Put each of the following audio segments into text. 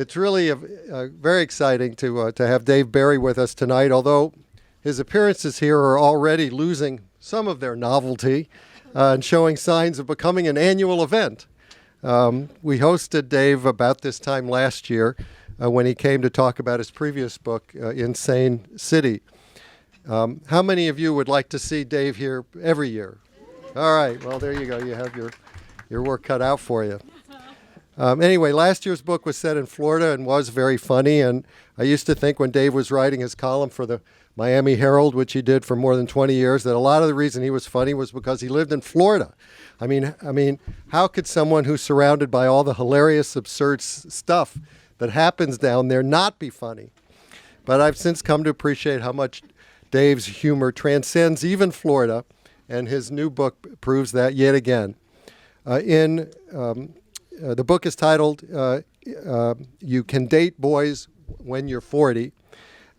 It's really very exciting to have Dave Barry with us tonight, although his appearances here are already losing some of their novelty and showing signs of becoming an annual event. We hosted Dave about this time last year when he came to talk about his previous book, Insane City. How many of you would like to see Dave here every year? All right, well, there you go. You have your work cut out for you. Anyway, last year's book was set in Florida and was very funny, and I used to think when Dave was writing his column for the Miami Herald, which he did for more than 20 years, that a lot of the reason he was funny was because he lived in Florida. I mean, how could someone who's surrounded by all the hilarious, absurd stuff that happens down there not be funny? But I've since come to appreciate how much Dave's humor transcends even Florida, and his new book proves that yet again. The book is titled You Can Date Boys When You're 40.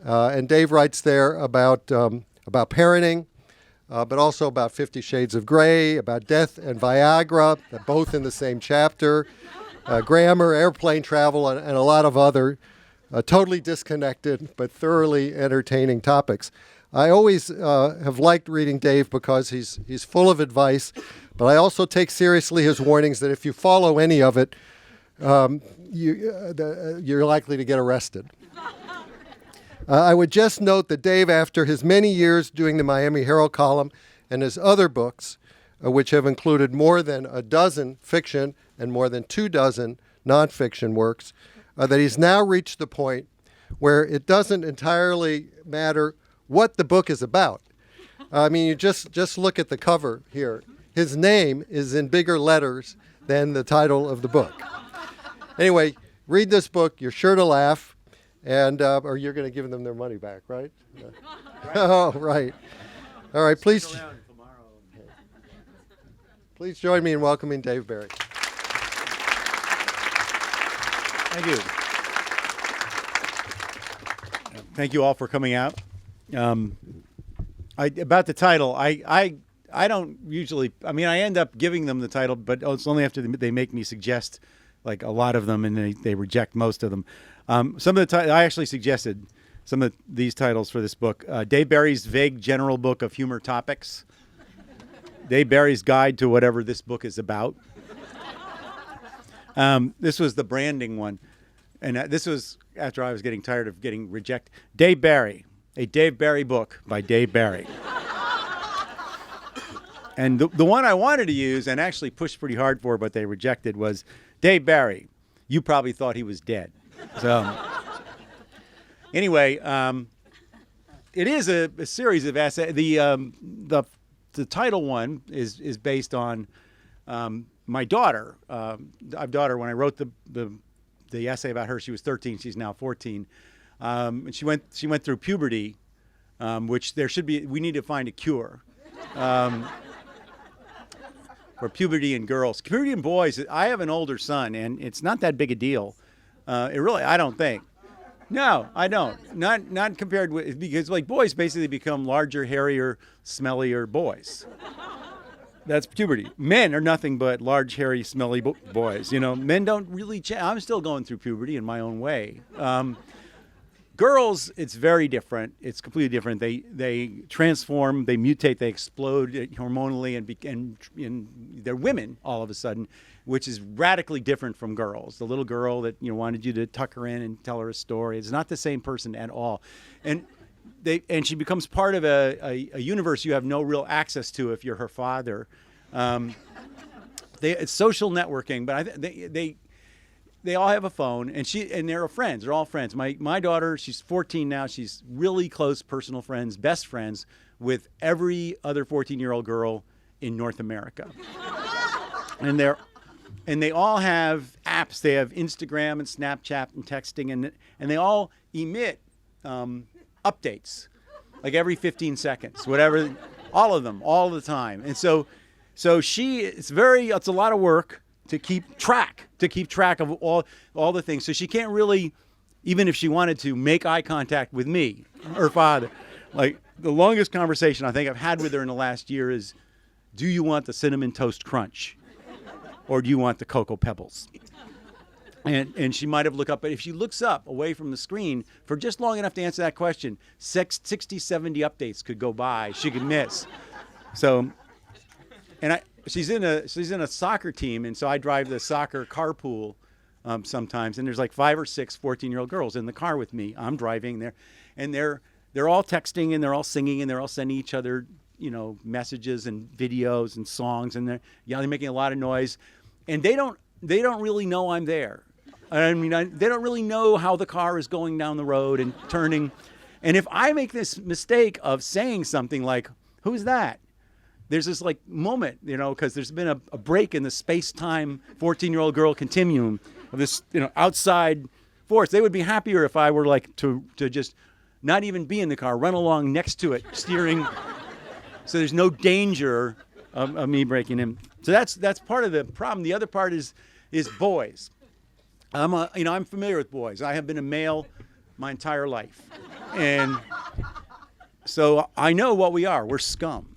And Dave writes there about parenting, but also about 50 Shades of Grey, about death and Viagra, both in the same chapter, grammar, airplane travel, and a lot of other totally disconnected but thoroughly entertaining topics. I always have liked reading Dave because he's full of advice, but I also take seriously his warnings that if you follow any of it, you're likely to get arrested. I would just note that Dave, after his many years doing the Miami Herald column and his other books, which have included more than a dozen fiction and more than 24 nonfiction works, that he's now reached the point where it doesn't entirely matter what the book is about. I mean, you just look at the cover here. His name is in bigger letters than the title of the book. Anyway, read this book. You're sure to laugh. And or you're going to give them their money back, right? Oh, right. All right, please join me in welcoming Dave Barry. Thank you. Thank you all for coming out. About the title, I don't usually. I mean, I end up giving them the title, but it's only after they make me suggest like a lot of them, and they reject most of them. Some of the I actually suggested some of these titles for this book. Dave Barry's Vague General Book of Humor Topics. Dave Barry's Guide to Whatever This Book is About. This was the branding one. And this was after I was getting tired of getting rejected. Dave Barry, a Dave Barry book by Dave Barry. And the one I wanted to use and actually pushed pretty hard for, but they rejected, was Dave Barry. You probably thought he was dead. So anyway, it is a series of essays. The title one is based on my daughter. I have a daughter. When I wrote the essay about her, she was 13. She's now 14, and she went through puberty, which we need to find a cure. For puberty in girls. Puberty in boys, I have an older son, and it's not that big a deal. I don't think. No, I don't. Not compared with, because like boys basically become larger, hairier, smellier boys. That's puberty. Men are nothing but large, hairy, smelly boys. You know, men don't really change. I'm still going through puberty in my own way. Girls, it's very different. It's completely different. They transform, they mutate, they explode hormonally, and they're women all of a sudden, which is radically different from girls. The little girl that wanted you to tuck her in and tell her a story, it's not the same person at all, and she becomes part of a universe you have no real access to if you're her father. It's social networking, but they all have a phone, and they're friends. They're all friends. My daughter, she's 14 now. She's really close personal friends, best friends with every other 14-year-old girl in North America. And they all have apps. They have Instagram and Snapchat and texting, and they all emit updates like every 15 seconds, whatever, all of them, all the time. And so it's a lot of work to keep track of all the things. So she can't really, even if she wanted to, make eye contact with me, her father. Like the longest conversation I think I've had with her in the last year is, do you want the Cinnamon Toast Crunch or do you want the Cocoa Pebbles? And she might have looked up, but if she looks up away from the screen for just long enough to answer that question, 60, 70 updates could go by. She could miss. So, she's in a soccer team, and so I drive the soccer carpool sometimes, and there's like 5 or 6 14-year-old girls in the car with me. I'm driving there, and they're all texting, and they're all singing, and they're all sending each other, messages and videos and songs, and they're making a lot of noise, and they don't really know I'm there. I mean, they don't really know how the car is going down the road and turning. And if I make this mistake of saying something like, "Who's that?" There's this like moment, because there's been a break in the space-time 14-year-old girl continuum of this, outside force. They would be happier if I were like to just not even be in the car, run along next to it, steering, so there's no danger of me breaking in. So that's part of the problem. The other part is boys. I'm familiar with boys. I have been a male my entire life, and so I know what we are. We're scum,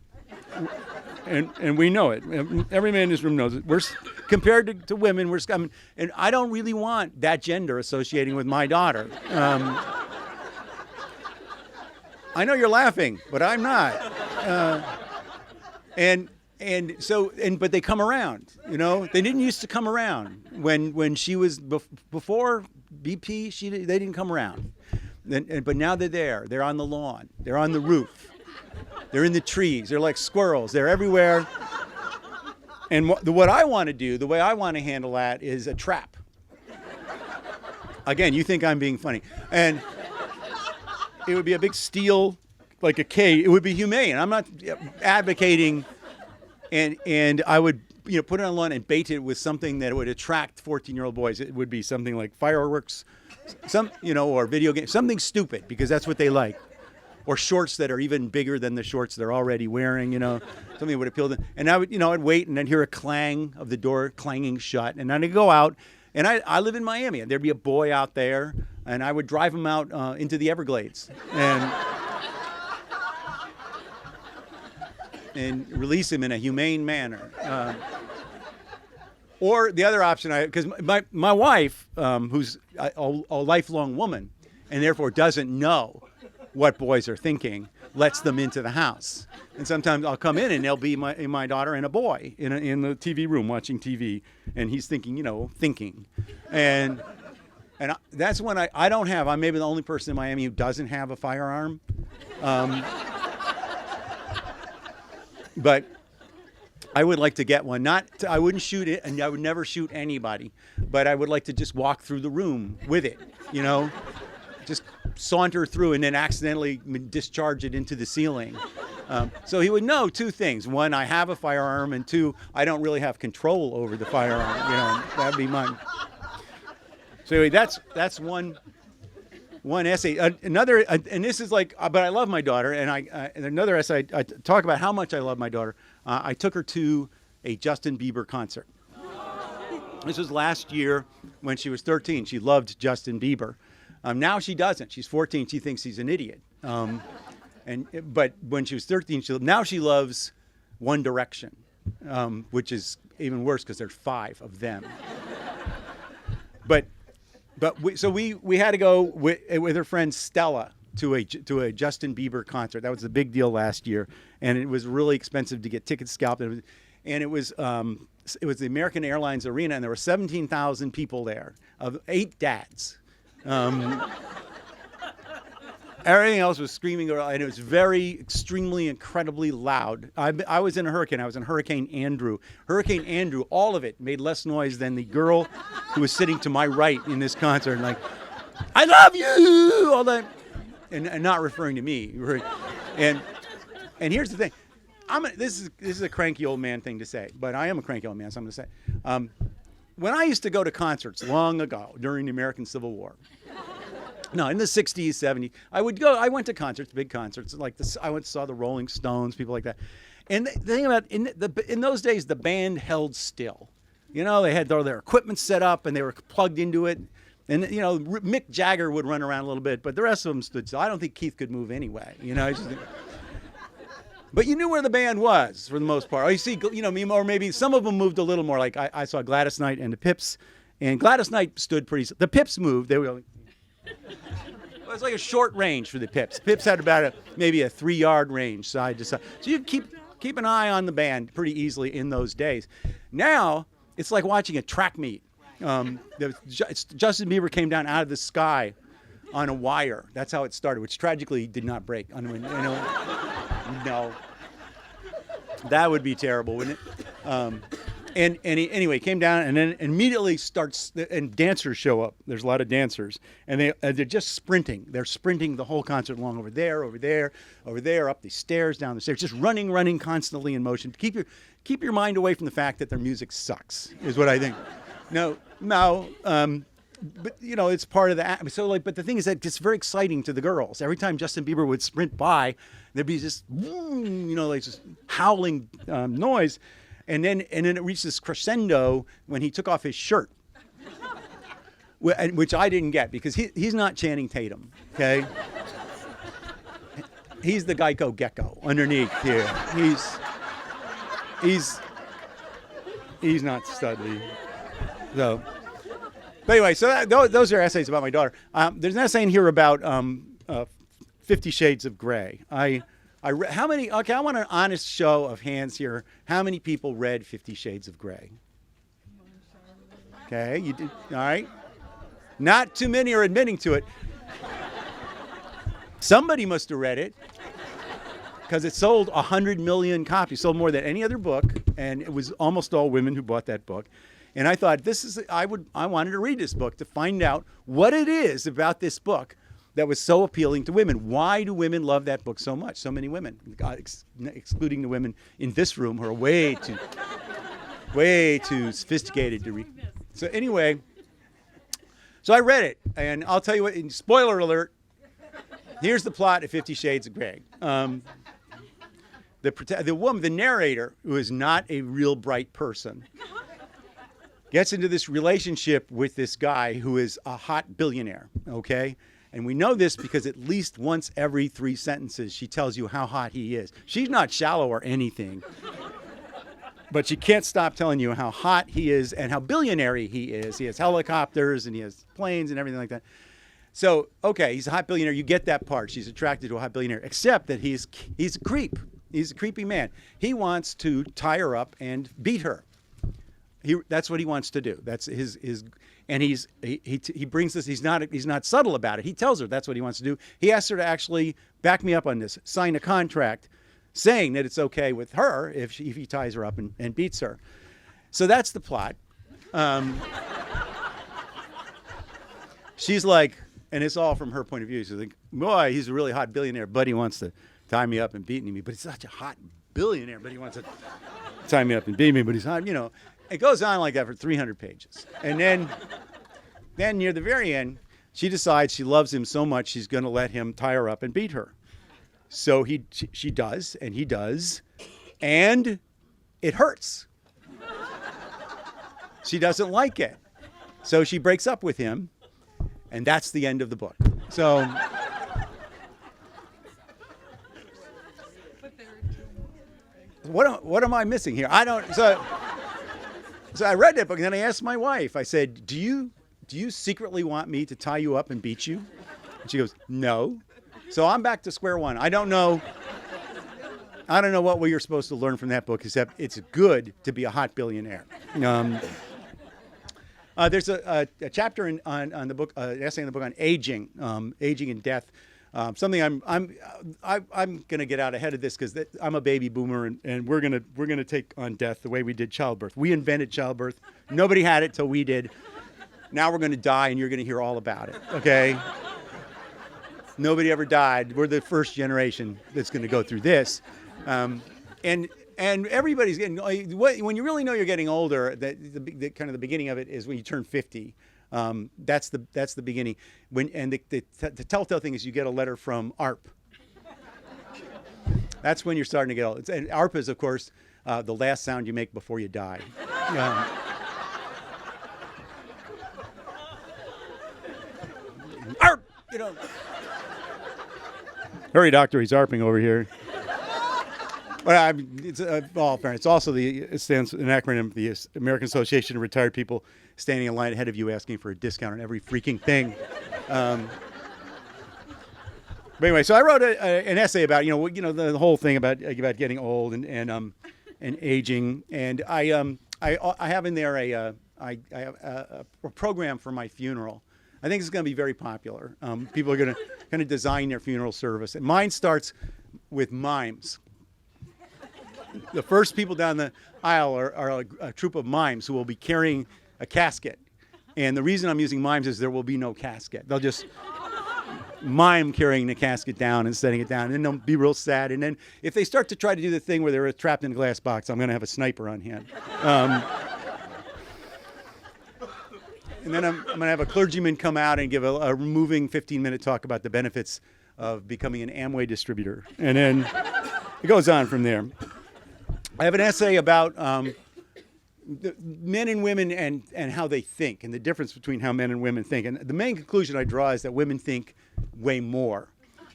and we know it. Every man in this room knows it. We're compared to women, we're scum, and I don't really want that gender associating with my daughter. I know you're laughing, but I'm not. But they come around, They didn't used to come around when she was before BP. They didn't come around, but now they're there. They're on the lawn. They're on the roof. They're in the trees. They're like squirrels. They're everywhere. And what I want to do, the way I want to handle that, is a trap. Again, you think I'm being funny, and it would be a big steel, like a cage. It would be humane. I'm not advocating. And I would, put it on lawn and bait it with something that would attract 14-year-old boys. It would be something like fireworks, or video games, something stupid, because that's what they like. Or shorts that are even bigger than the shorts they're already wearing, something that would appeal to them. And I would, I'd wait and I'd hear a clang of the door clanging shut. And then I'd go out, and I live in Miami, and there'd be a boy out there, and I would drive him out into the Everglades. And release him in a humane manner. Or the other option, because my wife, who's a lifelong woman, and therefore doesn't know what boys are thinking, lets them into the house. And sometimes I'll come in, and there'll be my daughter and a boy in the TV room watching TV, and he's thinking, thinking. And that's when I'm maybe the only person in Miami who doesn't have a firearm. But I would like to get one. I wouldn't shoot it, and I would never shoot anybody. But I would like to just walk through the room with it, just saunter through and then accidentally discharge it into the ceiling. So he would know 2 things. 1, I have a firearm, and 2, I don't really have control over the firearm. That'd be mine. So anyway, that's one essay. Another, and this is like, but I love my daughter, and another essay, I talk about how much I love my daughter. I took her to a Justin Bieber concert. This was last year when she was 13. She loved Justin Bieber. Now she doesn't. She's 14. She thinks he's an idiot. But when she was 13, now she loves One Direction, which is even worse because there's 5 of them. But we had to go with her friend Stella to a Justin Bieber concert. That was a big deal last year, and it was really expensive to get tickets scalped. And it was the American Airlines Arena, and there were 17,000 people there, of 8 dads. Everything else was screaming, and it was very, extremely, incredibly loud. I was in a hurricane. I was in Hurricane Andrew. Hurricane Andrew, all of it made less noise than the girl who was sitting to my right in this concert, like, I love you, all that, and not referring to me. And here's the thing. This is a cranky old man thing to say, but I am a cranky old man, so I'm going to say. When I used to go to concerts long ago during the American Civil War, no, in the 60s, 70s, I went to concerts, big concerts, like this. I went and saw the Rolling Stones, people like that. And the thing about, in those days, the band held still. They had their equipment set up, and they were plugged into it. And, Mick Jagger would run around a little bit, but the rest of them stood still. I don't think Keith could move anyway, But you knew where the band was for the most part. Or you see, or maybe some of them moved a little more. Like I saw Gladys Knight and the Pips, And Gladys Knight stood pretty. The Pips moved. They were going. It was like a short range for the Pips. Pips had about maybe a 3-yard range side to side. So you keep an eye on the band pretty easily in those days. Now it's like watching a track meet. Justin Bieber came down out of the sky on a wire. That's how it started, which tragically did not break. No, that would be terrible, wouldn't it? Anyway, came down and then immediately starts, and dancers show up. There's a lot of dancers, and they're just sprinting. They're sprinting the whole concert along, over there, up the stairs, down the stairs, just running constantly in motion. Keep your mind away from the fact that their music sucks, is what I think. No, but it's part of the act. So but the thing is that it's very exciting to the girls. Every time Justin Bieber would sprint by, there'd be just like just howling noise. And then it reached this crescendo when he took off his shirt, which I didn't get because he's not Channing Tatum, okay? He's the Geico gecko underneath here. He's not Studley. So, but anyway, so those are essays about my daughter. There's an essay in here about 50 Shades of Grey. How many? Okay, I want an honest show of hands here. How many people read 50 Shades of Grey? Okay, you did. All right. Not too many are admitting to it. Somebody must have read it because it sold 100 million copies, sold more than any other book, and it was almost all women who bought that book. And I thought I wanted to read this book to find out what it is about this book that was so appealing to women. Why do women love that book so much? So many women, excluding the women in this room who are way too sophisticated to read. So anyway, so I read it, and I'll tell you what, spoiler alert, here's the plot of 50 Shades of Grey. The woman, the narrator, who is not a real bright person, gets into this relationship with this guy who is a hot billionaire, okay? And we know this because at least once every 3 sentences, she tells you how hot he is. She's not shallow or anything, but she can't stop telling you how hot he is and how billionaire he is. He has helicopters and he has planes and everything like that. So, okay, he's a hot billionaire. You get that part. She's attracted to a hot billionaire, except that he's a creep. He's a creepy man. He wants to tie her up and beat her. That's what he wants to do. That's his and he brings this. He's not subtle about it. He tells her that's what he wants to do. He asks her to actually back me up on this, sign a contract saying that it's okay with her if he ties her up and beats her. So that's the plot. She's like, and it's all from her point of view. She's like, boy, he's a really hot billionaire, but he wants to tie me up and beat me. But he's such a hot billionaire, but he wants to tie me up and beat me. But he's hot, It goes on like that for 300 pages. And then near the very end, she decides she loves him so much she's going to let him tie her up and beat her. So she does, and he does, and it hurts. She doesn't like it. So she breaks up with him, and that's the end of the book. So what am I missing here? So I read that book, and then I asked my wife, I said, do you secretly want me to tie you up and beat you? And she goes, no. So I'm back to square one. I don't know what you're supposed to learn from that book, except it's good to be a hot billionaire. There's a chapter on the book, an essay in the book on aging and death. Something I'm going to get out ahead of this because I'm a baby boomer and we're gonna take on death the way we did childbirth. We invented childbirth. Nobody had it till we did. Now we're going to die and you're going to hear all about it. Okay. Nobody ever died. We're the first generation that's going to go through this, and everybody's getting. When you really know you're getting older, the kind of the beginning of it is when you turn 50. That's the beginning. The telltale thing is you get a letter from ARP. That's when you're starting to get old. And ARP is, of course, the last sound you make before you die. ARP! Hurry, doctor, he's ARPing over here. Well, it's also it stands an acronym, the American Association of Retired People, standing in line ahead of you asking for a discount on every freaking thing. But anyway, so I wrote an essay about the whole thing about getting old and aging, and I have in there a program for my funeral. I think it's going to be very popular. People are going to design their funeral service, and mine starts with mimes. The first people down the aisle are a troupe of mimes who will be carrying a casket. And the reason I'm using mimes is there will be no casket. They'll just mime carrying the casket down and setting it down, and then they'll be real sad. And then if they start to try to do the thing where they're trapped in a glass box, I'm going to have a sniper on hand. And then I'm going to have a clergyman come out and give a moving 15-minute talk about the benefits of becoming an Amway distributor. And then it goes on from there. I have an essay about men and women and how they think, and the difference between how men and women think. And the main conclusion I draw is that women think way more.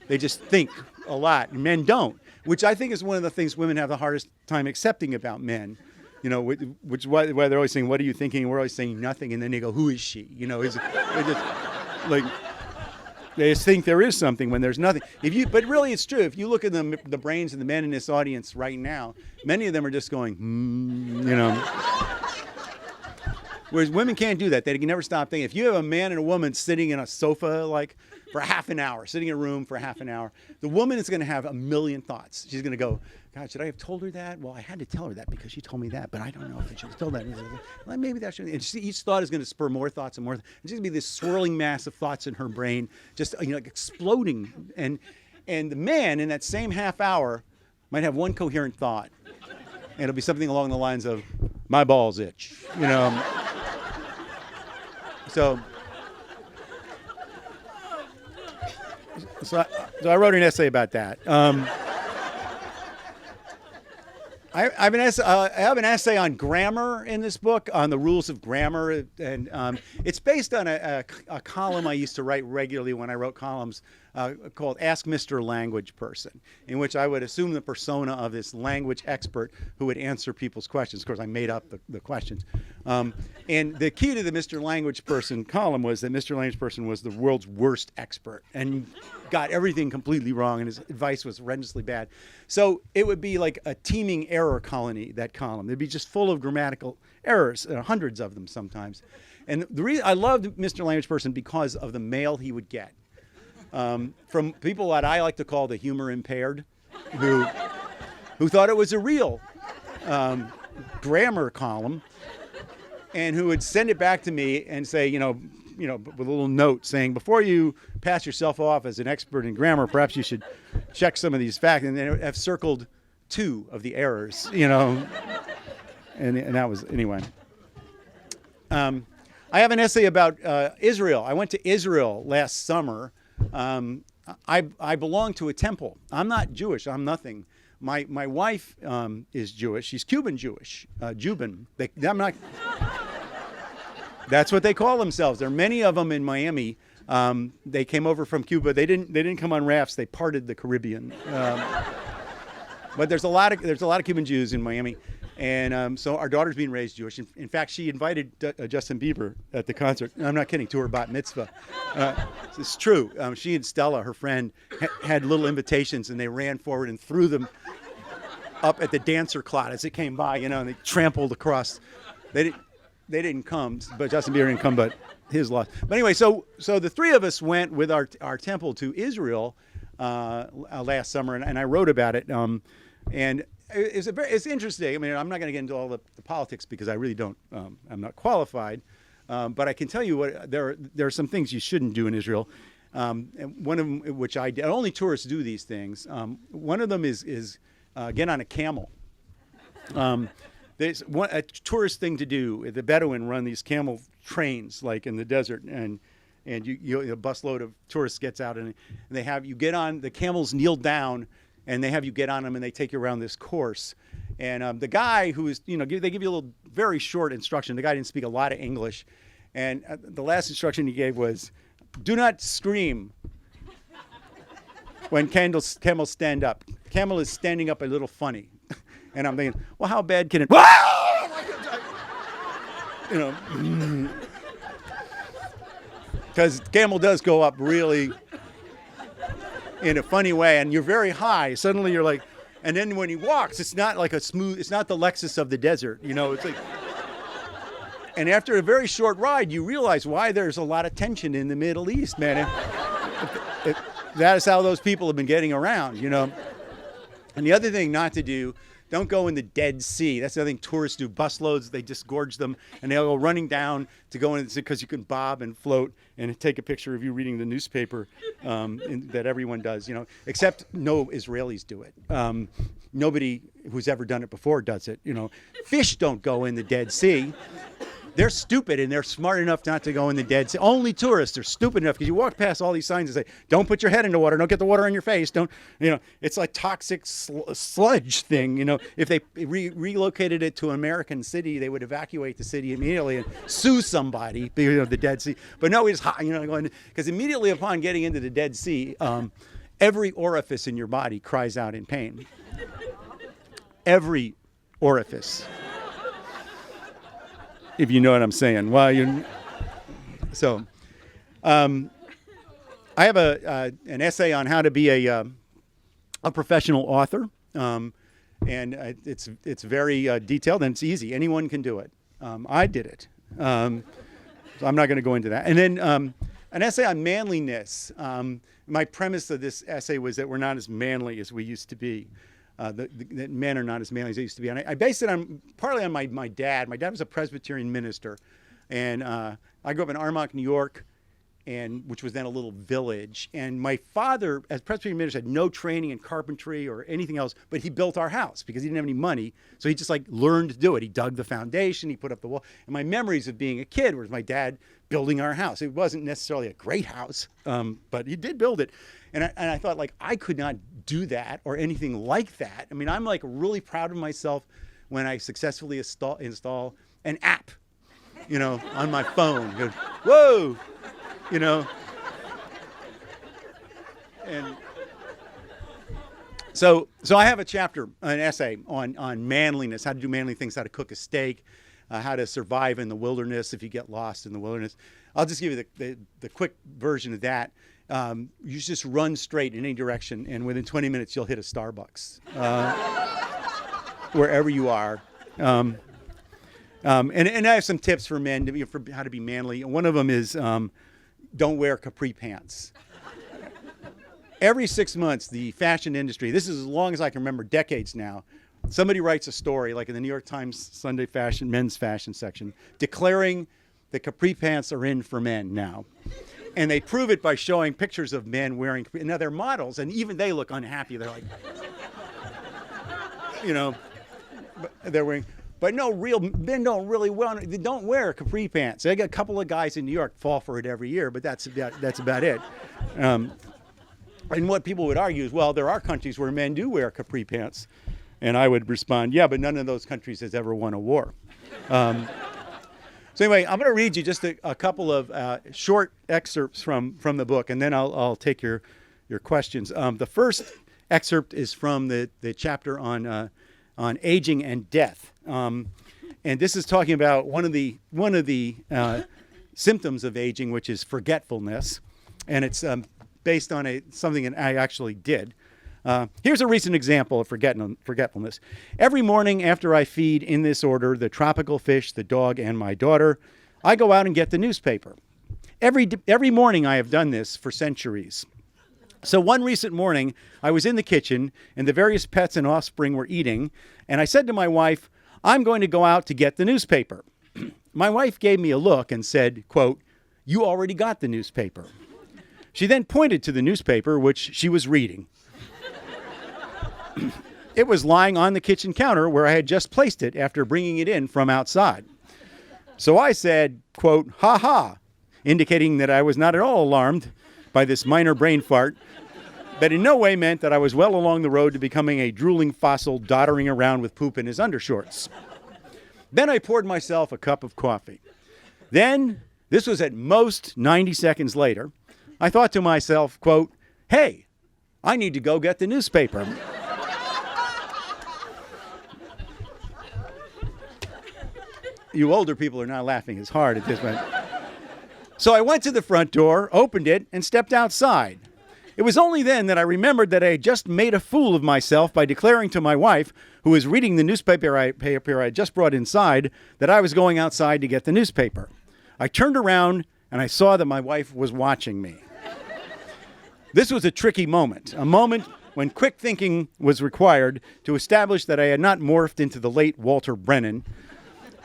They just think a lot, and men don't, which I think is one of the things women have the hardest time accepting about men. Which is why they're always saying, "What are you thinking?" And we're always saying nothing, and then they go, "Who is she?" They just think there is something when there's nothing. But really, it's true. If you look at the brains of the men in this audience right now, many of them are just going, Whereas women can't do that. They can never stop thinking. If you have a man and a woman sitting in a sofa for half an hour, sitting in a room for half an hour, the woman is going to have a million thoughts. She's going to go, God, should I have told her that? Well, I had to tell her that because she told me that, but I don't know if I should have told that. Well, maybe that should. And each thought is going to spur more thoughts and more. It's going to be this swirling mass of thoughts in her brain, just exploding. And the man in that same half hour might have one coherent thought, and it'll be something along the lines of, "My balls itch," So I wrote an essay about that. I have an essay on grammar in this book, on the rules of grammar, and it's based on a column I used to write regularly when I wrote columns called Ask Mr. Language Person, in which I would assume the persona of this language expert who would answer people's questions. Of course, I made up the questions. And the key to the Mr. Language Person column was that Mr. Language Person was the world's worst expert and got everything completely wrong, and his advice was horrendously bad. So it would be like a teeming error colony, that column. It'd be just full of grammatical errors, hundreds of them sometimes. And the reason I loved Mr. Language Person because of the mail he would get from people that I like to call the humor impaired, who thought it was a real grammar column, and who would send it back to me and say, with a little note saying, before you pass yourself off as an expert in grammar, perhaps you should check some of these facts. And then have circled 2 of the errors, and that was, anyway. I have an essay about Israel. I went to Israel last summer. I belong to a temple. I'm not Jewish. I'm nothing. My wife is Jewish. She's Cuban Jewish. Juban. I'm not. That's what they call themselves. There are many of them in Miami. They came over from Cuba. They didn't come on rafts. They parted the Caribbean. But there's a lot of Cuban Jews in Miami, and so our daughter's being raised Jewish. In fact, she invited Justin Bieber at the concert. I'm not kidding. To her bat mitzvah. It's true. She and Stella, her friend, had little invitations, and they ran forward and threw them up at the dancer clot as it came by. And they trampled across. They didn't come, but Justin Bieber didn't come, but his loss. But anyway, so the 3 of us went with our temple to Israel last summer, and I wrote about it. And it's interesting. I mean, I'm not going to get into all the politics because I really don't. I'm not qualified, but I can tell you there are some things you shouldn't do in Israel. And one of them, which I did, only tourists do these things. One of them is get on a camel. There's a tourist thing to do. The Bedouin run these camel trains, like in the desert, and a busload of tourists gets out, and they have you get on. The camels kneel down, and they have you get on them, and they take you around this course. And the guy who is, they give you a little very short instruction. The guy didn't speak a lot of English, and the last instruction he gave was, "Do not scream when camels stand up. Camel is standing up a little funny. And I'm thinking, well, how bad can it? You know, because camel does go up really in a funny way, and you're very high. Suddenly you're like, and then when he walks, it's not like a smooth, it's not the Lexus of the desert, you know, it's like, and after a very short ride, you realize why there's a lot of tension in the Middle East, man. That is how those people have been getting around, you know. And the other thing not to do, don't go in the Dead Sea. That's the other thing tourists do. Busloads, they disgorge them, and they'll go running down to go in because you can bob and float and take a picture of you reading the newspaper that everyone does, you know, except no Israelis do it. Nobody who's ever done it before does it, you know. Fish don't go in the Dead Sea. They're stupid, and they're smart enough not to go in the Dead Sea. Only tourists are stupid enough, because you walk past all these signs that say, don't put your head in the water, don't get the water on your face, don't, you know, it's like toxic sludge thing, you know. If they relocated it to an American city, they would evacuate the city immediately and sue somebody, you know, the Dead Sea. But no, it's hot, you know, going, because immediately upon getting into the Dead Sea, every orifice in your body cries out in pain. Every orifice. If you know what I'm saying. Well, so I have an essay on how to be a professional author, and it's very detailed, and it's easy. Anyone can do it. I did it. So I'm not going to go into that. And then an essay on manliness. My premise of this essay was that we're not as manly as we used to be. That men are not as manly as they used to be. And I based it partly on my dad. My dad was a Presbyterian minister. And I grew up in Armonk, New York, which was then a little village. And my father, as Presbyterian minister, had no training in carpentry or anything else, but he built our house because he didn't have any money. So he just like learned to do it. He dug the foundation, he put up the wall. And my memories of being a kid was my dad building our house. It wasn't necessarily a great house, but he did build it. And I thought, like, I could not do that or anything like that. I mean, I'm like really proud of myself when I successfully install an app, you know, on my phone. Whoa, you know. And so I have a chapter, an essay on manliness, how to do manly things, how to cook a steak, how to survive in the wilderness if you get lost in the wilderness. I'll just give you the quick version of that. You just run straight in any direction, and within 20 minutes you'll hit a Starbucks, wherever you are. And I have some tips for men for how to be manly. One of them is don't wear capri pants. Every 6 months, the fashion industry, this is as long as I can remember, decades now, somebody writes a story, like in the New York Times Sunday fashion, men's fashion section, declaring that capri pants are in for men now. And they prove it by showing pictures of men wearing capri. Now they're models, and even they look unhappy. They're like, you know, they're wearing. But no, real men don't really they don't wear capri pants. I got a couple of guys in New York fall for it every year, but that's about it. And what people would argue is, well, there are countries where men do wear capri pants, and I would respond, yeah, but none of those countries has ever won a war. So anyway, I'm going to read you just a couple of short excerpts from the book, and then I'll take your questions. The first excerpt is from the chapter on aging and death, and this is talking about one of the symptoms of aging, which is forgetfulness, and it's based on something that I actually did. Here's a recent example of forgetfulness. Every morning after I feed, in this order, the tropical fish, the dog, and my daughter, I go out and get the newspaper. Every morning I have done this for centuries. So one recent morning, I was in the kitchen, and the various pets and offspring were eating, and I said to my wife, I'm going to go out to get the newspaper. My wife gave me a look and said, quote, "You already got the newspaper." She then pointed to the newspaper, which she was reading. It was lying on the kitchen counter where I had just placed it after bringing it in from outside. So I said, quote, "Ha ha," indicating that I was not at all alarmed by this minor brain fart, but in no way meant that I was well along the road to becoming a drooling fossil doddering around with poop in his undershorts. Then I poured myself a cup of coffee. Then, this was at most 90 seconds later, I thought to myself, quote, "Hey, I need to go get the newspaper." You older people are not laughing as hard at this point. So I went to the front door, opened it, and stepped outside. It was only then that I remembered that I had just made a fool of myself by declaring to my wife, who was reading the newspaper I had just brought inside, that I was going outside to get the newspaper. I turned around and I saw that my wife was watching me. This was a tricky moment, a moment when quick thinking was required to establish that I had not morphed into the late Walter Brennan,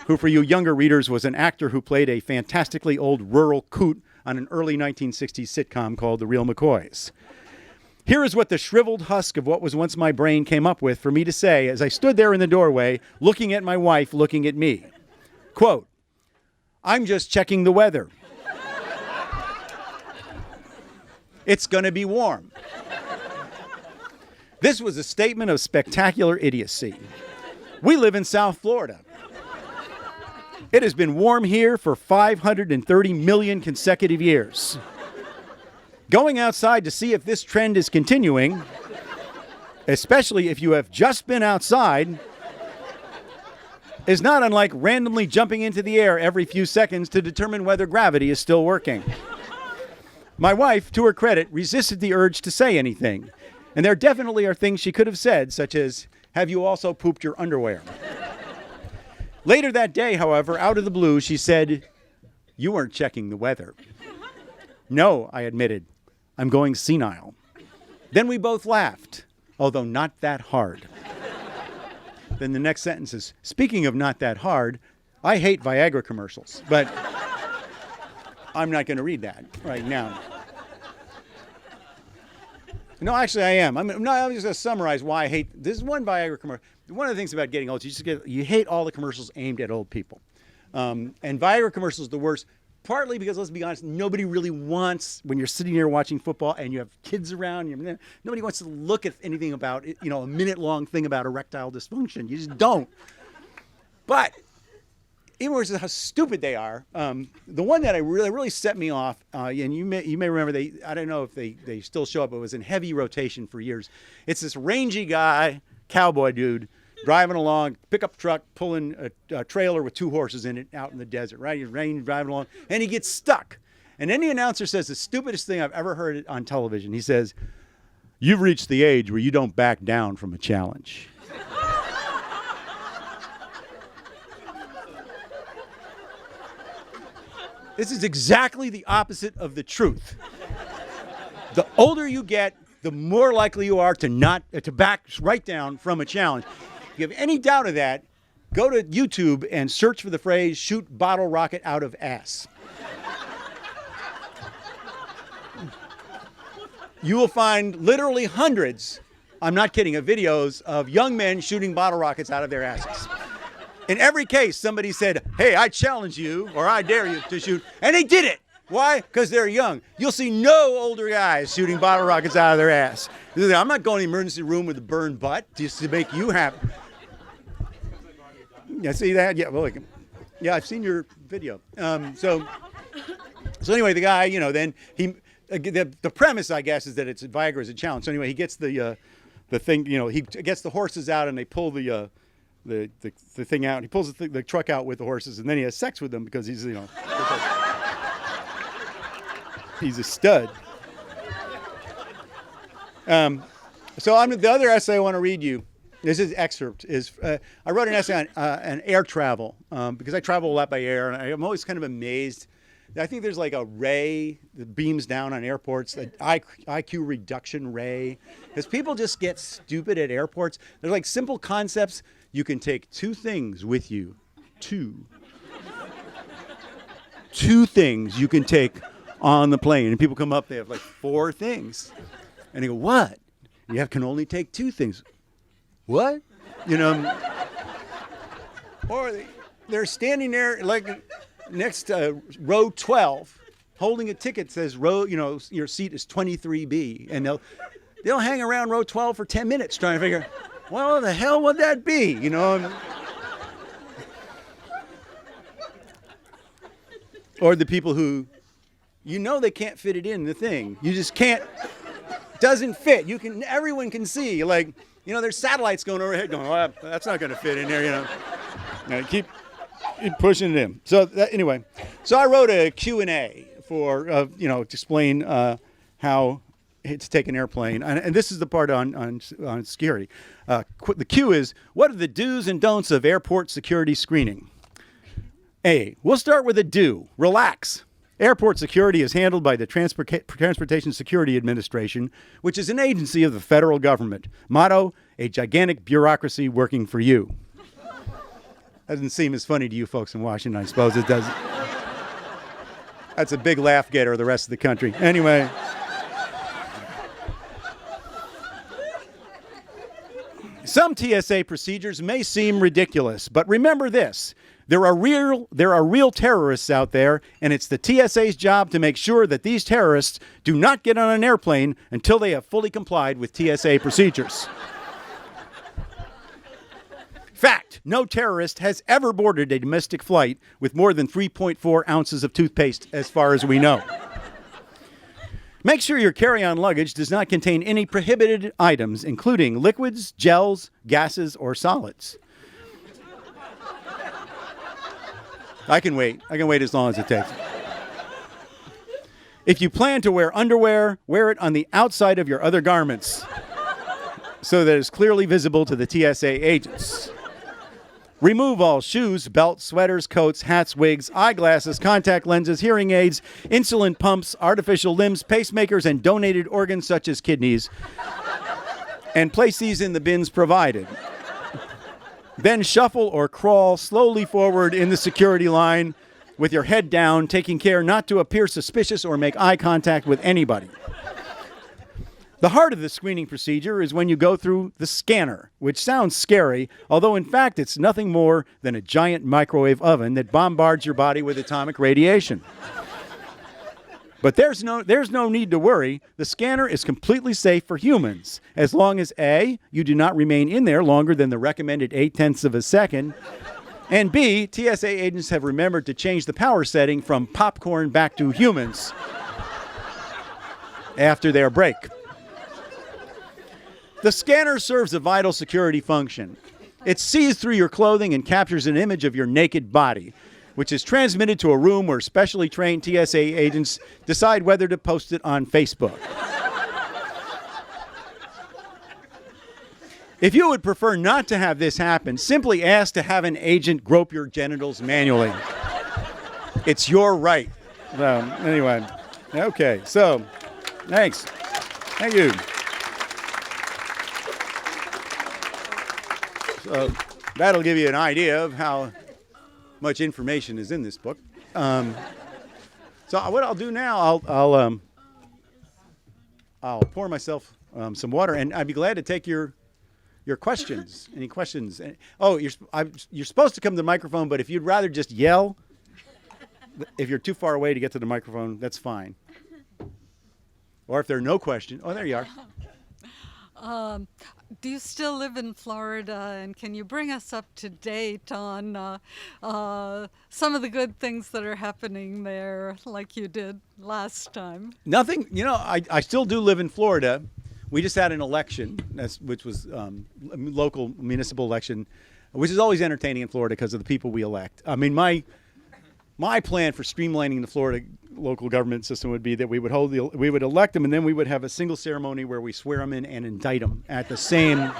who for you younger readers was an actor who played a fantastically old rural coot on an early 1960s sitcom called The Real McCoys. Here is what the shriveled husk of what was once my brain came up with for me to say as I stood there in the doorway, looking at my wife, looking at me. Quote, "I'm just checking the weather. It's going to be warm." This was a statement of spectacular idiocy. We live in South Florida. It has been warm here for 530 million consecutive years. Going outside to see if this trend is continuing, especially if you have just been outside, is not unlike randomly jumping into the air every few seconds to determine whether gravity is still working. My wife, to her credit, resisted the urge to say anything, and there definitely are things she could have said, such as, "Have you also pooped your underwear?" Later that day, however, out of the blue, she said, "You weren't checking the weather." "No," I admitted, "I'm going senile." Then we both laughed, although not that hard. Then the next sentence is, "Speaking of not that hard, I hate Viagra commercials," but I'm not going to read that right now. No, actually, I am. I'm just going to summarize why I hate. This is one Viagra commercial. One of the things about getting old, you hate all the commercials aimed at old people, and Viagra commercials are the worst. Partly because, let's be honest, nobody really wants, when you're sitting there watching football and you have kids around, nobody wants to look at anything about it, a minute-long thing about erectile dysfunction. You just don't. But even worse is how stupid they are. The one that really set me off, and you may remember, I don't know if they still show up, but it was in heavy rotation for years. It's this rangy guy, cowboy dude, driving along, pickup truck, pulling a trailer with two horses in it out in the desert, right? He's driving along, and he gets stuck. And then the announcer says the stupidest thing I've ever heard on television. He says, "You've reached the age where you don't back down from a challenge." This is exactly the opposite of the truth. The older you get, the more likely you are to back right down from a challenge. If you have any doubt of that, go to YouTube and search for the phrase "shoot bottle rocket out of ass." You will find literally hundreds, I'm not kidding, of videos of young men shooting bottle rockets out of their asses. In every case, somebody said, "Hey, I challenge you," or "I dare you to shoot," and they did it. Why? Because they're young. You'll see no older guys shooting bottle rockets out of their ass. I'm not going to the emergency room with a burned butt just to make you happy. Yeah, see that? Yeah, well, yeah, I've seen your video. So anyway, the guy, then the premise, I guess, is that Viagra is a challenge. So anyway, he gets the thing, he gets the horses out and they pull the thing out. He pulls the truck out with the horses, and then he has sex with them because he's, he's a stud. So the other essay I want to read you. This is excerpt. I wrote an essay on air travel because I travel a lot by air, and I'm always kind of amazed. I think there's like a ray that beams down on airports, an IQ reduction ray, because people just get stupid at airports. There's like simple concepts. You can take two things with you. Two things you can take on the plane. And people come up, they have like four things. And they go, "What? You can only take two things." What? Or they're standing there like next to row 12, holding a ticket that says your seat is 23B, and they'll hang around row 12 for 10 minutes trying to figure, well, what the hell would that be? Or the people who, they can't fit it in the thing. You just can't. Doesn't fit. Everyone can see. There's satellites going overhead going, "Oh, that's not going to fit in there, pushing it in. So anyway, so I wrote a Q&A for, to explain how to take an airplane. And this is the part on security. The Q is, what are the do's and don'ts of airport security screening? A, we'll start with a do. Relax. Airport security is handled by the Transportation Security Administration, which is an agency of the federal government. Motto, a gigantic bureaucracy working for you. Doesn't seem as funny to you folks in Washington, I suppose it does. That's a big laugh getter the rest of the country. Anyway. Some TSA procedures may seem ridiculous, but remember this. There are real terrorists out there, and it's the TSA's job to make sure that these terrorists do not get on an airplane until they have fully complied with TSA procedures. Fact, no terrorist has ever boarded a domestic flight with more than 3.4 ounces of toothpaste, as far as we know. Make sure your carry-on luggage does not contain any prohibited items, including liquids, gels, gases, or solids. I can wait. I can wait as long as it takes. If you plan to wear underwear, wear it on the outside of your other garments so that it's clearly visible to the TSA agents. Remove all shoes, belts, sweaters, coats, hats, wigs, eyeglasses, contact lenses, hearing aids, insulin pumps, artificial limbs, pacemakers, and donated organs such as kidneys, and place these in the bins provided. Then shuffle or crawl slowly forward in the security line with your head down, taking care not to appear suspicious or make eye contact with anybody. The heart of the screening procedure is when you go through the scanner, which sounds scary, although in fact it's nothing more than a giant microwave oven that bombards your body with atomic radiation. But there's no need to worry. The scanner is completely safe for humans, as long as A, you do not remain in there longer than the recommended 0.8 of a second, and B, TSA agents have remembered to change the power setting from popcorn back to humans after their break. The scanner serves a vital security function. It sees through your clothing and captures an image of your naked body, which is transmitted to a room where specially trained TSA agents decide whether to post it on Facebook. If you would prefer not to have this happen, simply ask to have an agent grope your genitals manually. It's your right. Anyway, okay, so thanks. Thank you. So that'll give you an idea of how much information is in this book. So what I'll do now, I'll pour myself some water, and I'd be glad to take your questions. Any questions? Oh, you're supposed to come to the microphone, but if you'd rather just yell, if you're too far away to get to the microphone, that's fine. Or if there are no questions, oh, there you are. Do you still live in Florida, and can you bring us up to date on some of the good things that are happening there like you did last time? Nothing, I still do live in Florida. We just had an election, which was a local municipal election, which is always entertaining in Florida because of the people we elect. I mean, my plan for streamlining the Florida local government system would be that we would elect them, and then we would have a single ceremony where we swear them in and indict them at the same.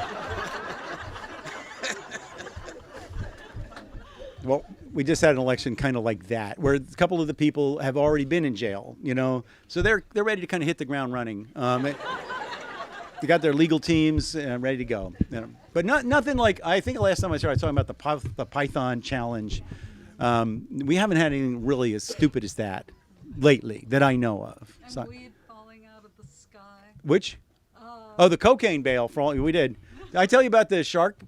Well, we just had an election kind of like that, where a couple of the people have already been in jail, so they're ready to kind of hit the ground running. They got their legal teams ready to go, but nothing like, I think last time I was talking about the Python challenge. We haven't had anything really as stupid as that lately that I know of. And weed falling out of the sky. Which? The cocaine bale. We did. Did I tell you about the shark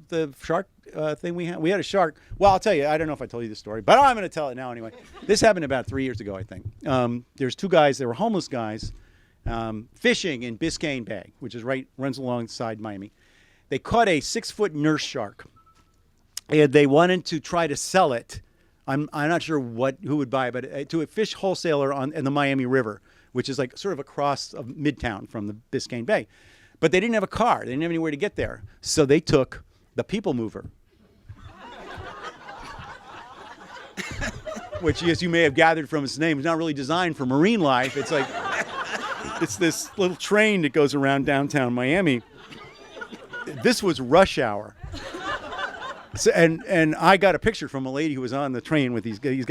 thing we had? We had a shark. Well, I'll tell you. I don't know if I told you the story, but I'm going to tell it now anyway. This happened about 3 years ago, I think. There's two guys. They were homeless guys fishing in Biscayne Bay, which runs alongside Miami. They caught a 6-foot nurse shark. And they wanted to try to sell it. I'm not sure who would buy it, but to a fish wholesaler in the Miami River, which is like sort of across of Midtown from the Biscayne Bay. But they didn't have a car. They didn't have anywhere to get there. So they took the people mover. which, as you may have gathered from its name, is not really designed for marine life. It's like, it's this little train that goes around downtown Miami. This was rush hour. So, and I got a picture from a lady who was on the train with these guys.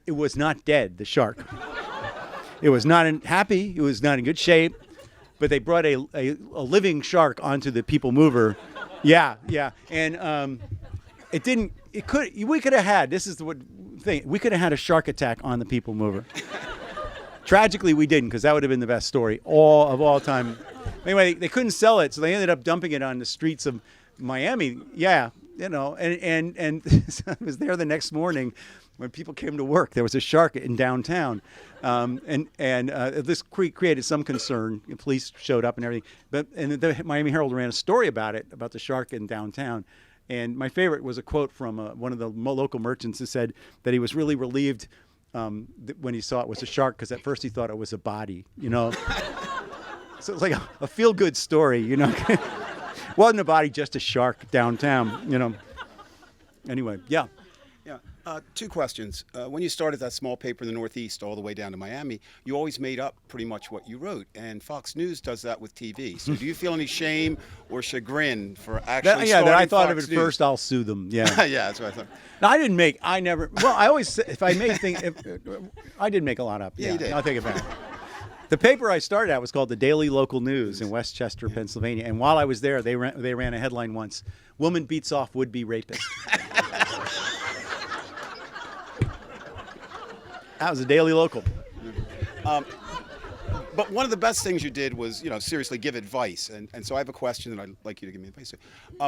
It was not dead, the shark. It was not happy. It was not in good shape. But they brought a living shark onto the People Mover. Yeah. And we could have had, this is the thing, we could have had a shark attack on the People Mover. Tragically, we didn't, because that would have been the best story of all time. Anyway, they couldn't sell it, so they ended up dumping it on the streets of Miami. Yeah, and I was there the next morning when people came to work. There was a shark in downtown, and this created some concern. The police showed up and everything. And the Miami Herald ran a story about it, about the shark in downtown. And my favorite was a quote from one of the local merchants who said that he was really relieved when he saw it was a shark, because at first he thought it was a body, So it's like a feel-good story, Wasn't a body, just a shark downtown, Anyway, yeah. Yeah. Two questions. When you started that small paper in the Northeast all the way down to Miami, you always made up pretty much what you wrote, and Fox News does that with TV. So do you feel any shame or chagrin for actually starting that I thought Fox of it News? first, I'll sue them. Yeah. Yeah, that's what I thought. No, I always say, if I made things, I did make a lot up. Yeah, you did. I'll take it back. The paper I started at was called the Daily Local News in Westchester, Pennsylvania. And while I was there, they ran a headline once: "Woman beats off would-be rapist." That was a Daily Local. But one of the best things you did was, seriously give advice. And so I have a question that I'd like you to give me advice.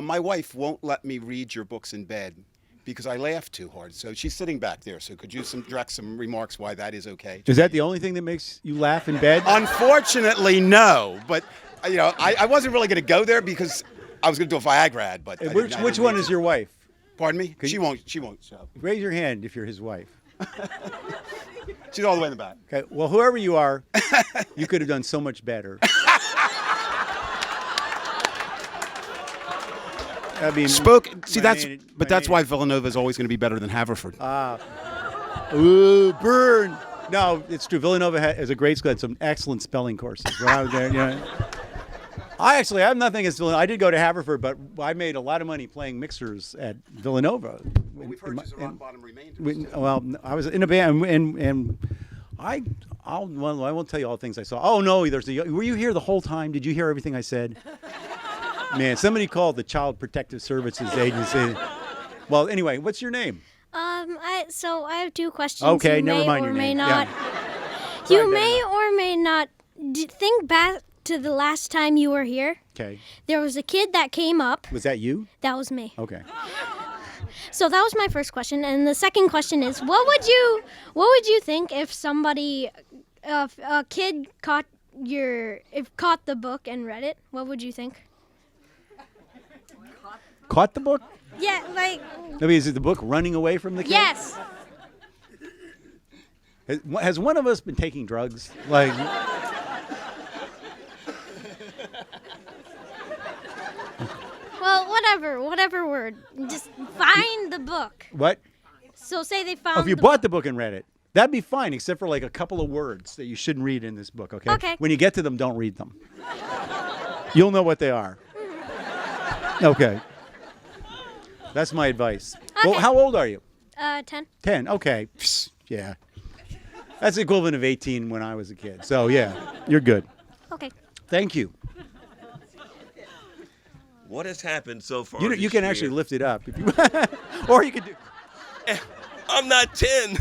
My wife won't let me read your books in bed because I laugh too hard. So she's sitting back there. So could you direct some remarks why that is okay? Is that the only thing that makes you laugh in bed? Unfortunately, no. But, I wasn't really going to go there because I was going to do a Viagra ad. But Which one is your wife? Pardon me? She won't. So. Raise your hand if you're his wife. She's all the way in the back. Okay. Well, whoever you are, you could have done so much better. I mean, that's why Villanova is always going to be better than Haverford. Ooh, burn! No, it's true. Villanova is a great school. Had some excellent spelling courses. When I was there, I have nothing against Villanova. I did go to Haverford, but I made a lot of money playing mixers at Villanova. Well, we've heard you rock bottom remainders. Well, I was in a band, and I won't tell you all the things I saw. Oh no, were you here the whole time? Did you hear everything I said? Man, somebody called the Child Protective Services Agency. Well, anyway, what's your name? I have two questions. Okay, you never may mind or your may name. not. Yeah. You may or may not think back to the last time you were here. Okay. There was a kid that came up. Was that you? That was me. Okay. So that was my first question, and the second question is, what would you think if somebody, a kid caught the book and read it? What would you think? Caught the book? Yeah, like. I mean, is it the book running away from the kid? Yes. Has one of us been taking drugs? Like. Well, whatever word. Just find the book. What? So say they found. Oh, if you the bought book. the book and read it, that'd be fine, except for like a couple of words that you shouldn't read in this book. Okay. Okay. When you get to them, don't read them. You'll know what they are. Okay. That's my advice. Okay. Well, how old are you? 10. 10. Okay. Psst, yeah. That's the equivalent of 18 when I was a kid. So yeah, you're good. Okay. Thank you. What has happened so far? You this can year? actually lift it up, if you, or you could do. I'm not 10.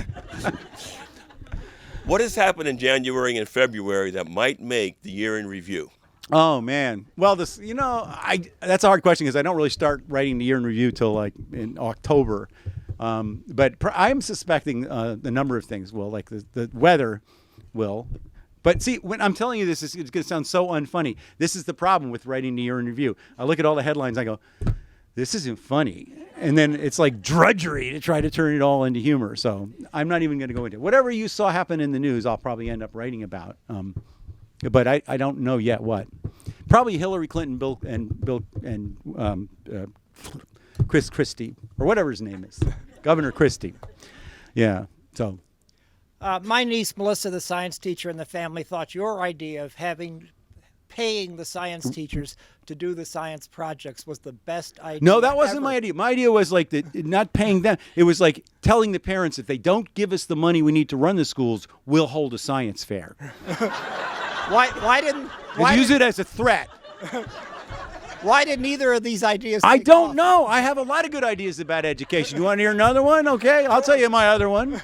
What has happened in January and February that might make the year in review? Oh man. Well, that's a hard question because I don't really start writing the year in review till like in October. But I'm suspecting a number of things will, like the weather will. But see, when I'm telling you this, it's going to sound so unfunny. This is the problem with writing the year in review. I look at all the headlines, I go, this isn't funny. And then it's like drudgery to try to turn it all into humor. So I'm not even going to go into it. Whatever you saw happen in the news, I'll probably end up writing about. But I don't know yet what. Probably Hillary Clinton, Chris Christie, or whatever his name is, Governor Christie. Yeah. So My niece Melissa, the science teacher in the family, thought your idea of paying the science teachers to do the science projects was the best idea. No, that wasn't ever. my idea. My idea was like not paying them. It was like telling the parents, if they don't give us the money we need to run the schools, we'll hold a science fair. Why didn't Use it as a threat. Why didn't either of these ideas? I take don't off? know. I have a lot of good ideas about education. You want to hear another one? Okay, I'll tell you my other one.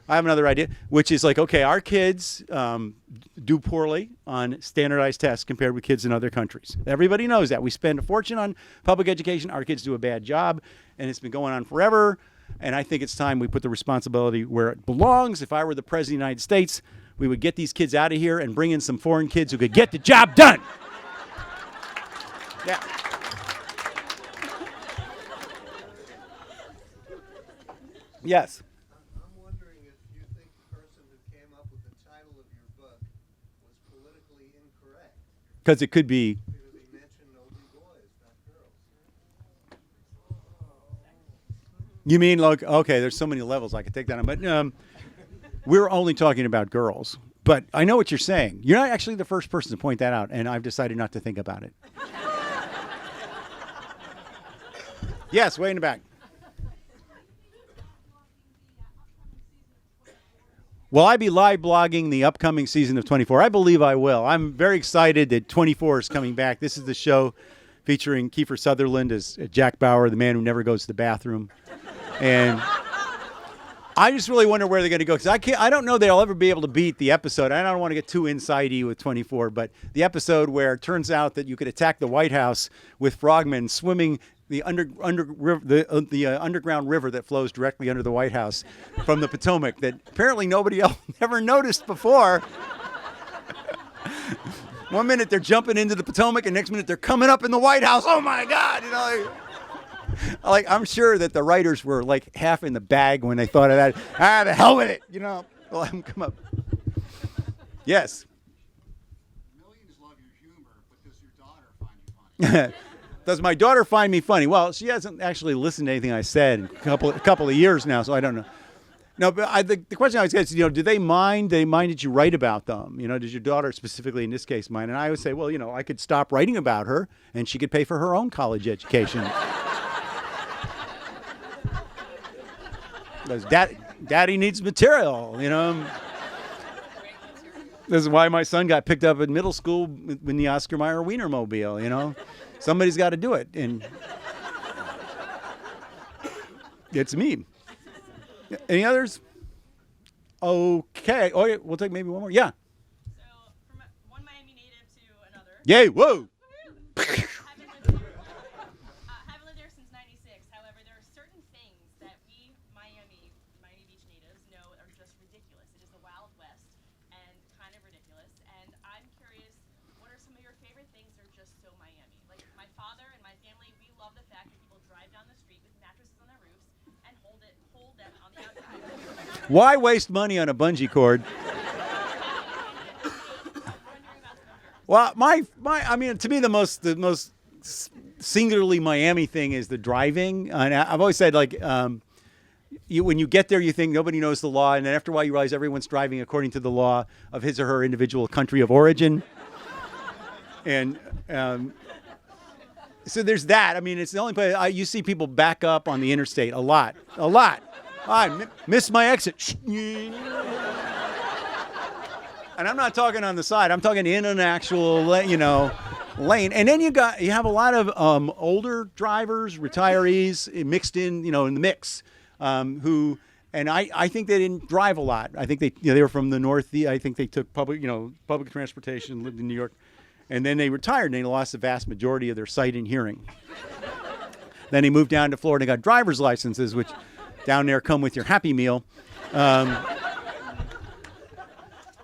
I have another idea, which is like, okay, our kids do poorly on standardized tests compared with kids in other countries. Everybody knows that. We spend a fortune on public education. Our kids do a bad job, and it's been going on forever. And I think it's time we put the responsibility where it belongs. If I were the president of the United States, we would get these kids out of here and bring in some foreign kids who could get the job done. Yeah. Yes. I'm wondering if you think the person who came up with the title of your book was politically incorrect, Because it could be. because he mentioned only boys, not girls. You mean, like, okay, there's so many levels I could take that on. But we're only talking about girls. But I know what you're saying. You're not actually the first person to point that out, and I've decided not to think about it. Yes, way in the back. Will I be live blogging the upcoming season of 24? I believe I will. I'm very excited that 24 is coming back. This is the show featuring Kiefer Sutherland as Jack Bauer, the man who never goes to the bathroom. And I just really wonder where they're going to go, because I don't know they'll ever be able to beat the episode. I don't want to get too inside-y with 24, but the episode where it turns out that you could attack the White House with frogmen swimming the underground river that flows directly under the White House from the Potomac that apparently nobody else ever noticed before. One minute they're jumping into the Potomac, and next minute they're coming up in the White House. Oh my God! You know, like I'm sure that the writers were like half in the bag when they thought of that. The hell with it, you know. Well, let them come up. Yes. Millions love your humor, but does your daughter find you funny? Does my daughter find me funny? Well, she hasn't actually listened to anything I said in a couple of years now, so I don't know. No, but the question I always get is, you know, do they mind? They mind that you write about them? You know, does your daughter specifically in this case mind? And I would say, well, you know, I could stop writing about her, and she could pay for her own college education. Because daddy needs material, you know. This is why my son got picked up in middle school in the Oscar Mayer Wienermobile, you know. Somebody's got to do it, and it's me. Any others? Okay. Oh, yeah, we'll take maybe one more. Yeah. So, from one Miami native to another. Yay! Whoa. Haven't lived there since '96. However, there are certain things that we Miami Beach natives know are just ridiculous. It is the Wild West and kind of ridiculous. And I'm curious, what are some of your favorite things that are just so Miami? Like my father and my family, we love the fact that people drive down the street with mattresses on their roofs and hold them on the outside. Why waste money on a bungee cord? Well, I mean, to me, the most singularly Miami thing is the driving. And I've always said, like, when you get there, you think nobody knows the law, and then after a while, you realize everyone's driving according to the law of his or her individual country of origin. And so there's that. I mean, it's the only place you see people back up on the interstate a lot. I missed my exit. And I'm not talking on the side. I'm talking in an actual, lane. And then you have a lot of older drivers, retirees mixed in, in the mix, who, and I think they didn't drive a lot. I think they were from the North. I think they took public transportation, lived in New York, and then they retired and they lost the vast majority of their sight and hearing. Then they moved down to Florida and got driver's licenses, which down there come with your Happy Meal.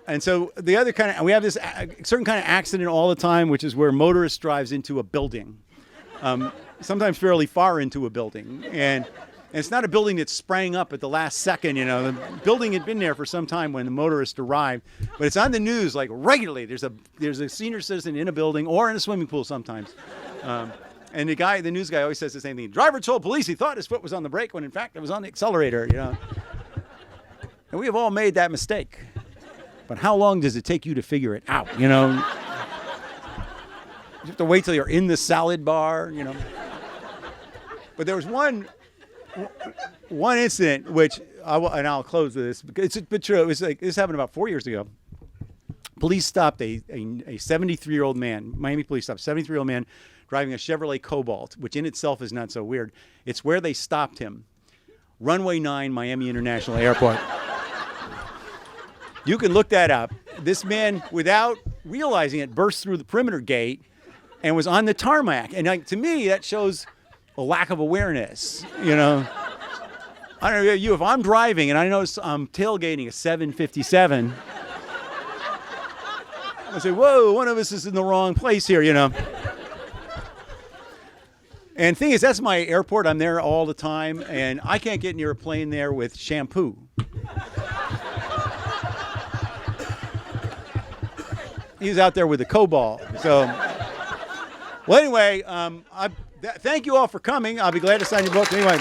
And so the other we have this certain kind of accident all the time, which is where a motorist drives into a building, sometimes fairly far into a building. And it's not a building that sprang up at the last second, The building had been there for some time when the motorist arrived, but it's on the news like regularly. There's a senior citizen in a building or in a swimming pool sometimes. And the news guy always says the same thing. The driver told police he thought his foot was on the brake when in fact it was on the accelerator, And we have all made that mistake. But how long does it take you to figure it out, you know? You have to wait till you're in the salad bar, you know? But there was one incident which, and I'll close with this, because it's true. It was like, this happened about 4 years ago. Police stopped a 73-year-old man, Miami police stopped a 73-year-old man driving a Chevrolet Cobalt, which in itself is not so weird. It's where they stopped him. Runway 9, Miami International Airport. You can look that up. This man, without realizing it, burst through the perimeter gate and was on the tarmac. And like, to me, that shows a lack of awareness, you know. I don't know about you, if I'm driving and I notice I'm tailgating a 757, I say, whoa, one of us is in the wrong place here, you know. And the thing is, that's my airport. I'm there all the time, and I can't get near a plane there with shampoo. He's out there with a Cobalt. So, well, anyway, thank you all for coming. I'll be glad to sign your book. Anyway.